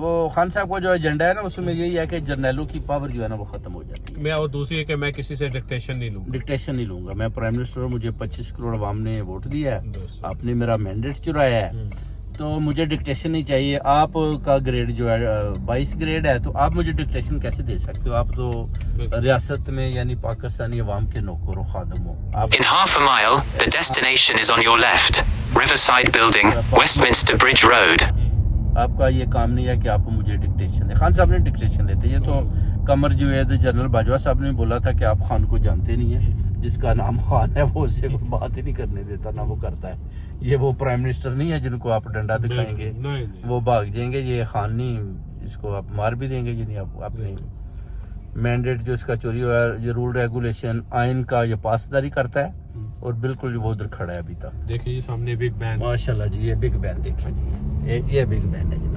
وہ خان صاحب کا جو ایجنڈا ہے نا اس میں یہی ہے کہ جرنیلوں کی پاور جو ہے نا وہ ختم ہو جاتی ہے. میں اور دوسری ہے کہ میں کسی سے ڈکٹیشن نہیں لوں گا. ڈکٹیشن نہیں لوں گا. میں پرائم منسٹر ہوں, مجھے 25 کروڑ عوام نے ووٹ دیا ہے, آپ نے میرا مینڈیٹ چرایا ہے, تو مجھے ڈکٹیشن نہیں چاہیے. آپ کا گریڈ جو ہے 22 گریڈ ہے, تو آپ مجھے ڈکٹیشن کیسے دے سکتے ہو؟ آپ تو ریاست میں یعنی پاکستانی عوام کے نوکر و خادم ہو. In half a mile, the destination is on your left. Riverside Building, Westminster Bridge Road. آپ کا یہ کام نہیں ہے کہ آپ مجھے ڈکٹیشن دیں. خان صاحب نے ڈکٹیشن لیتے. یہ تو قمر جوید جنرل باجوہ صاحب نے بولا تھا کہ آپ خان کو جانتے نہیں ہیں, جس کا نام خان ہے وہ اس سے کوئی بات ہی نہیں کرنے دیتا, نہ وہ کرتا ہے. یہ وہ پرائم منسٹر نہیں ہے جن کو آپ ڈنڈا دکھائیں گے وہ بھاگ جائیں گے. یہ خان نہیں, اس کو آپ مار بھی دیں گے. یہ نہیں, آپ اپنے مینڈیٹ جو اس کا چوری ہوا ہے, یہ رول ریگولیشن آئین کا یہ پاسداری کرتا ہے, اور بالکل وہ ادھر کھڑا ہے ابھی تک. دیکھیں جی سامنے بگ بین, ماشاء اللہ جی, یہ بگ بین دیکھیں جی, یہ بگ بین ہے جی.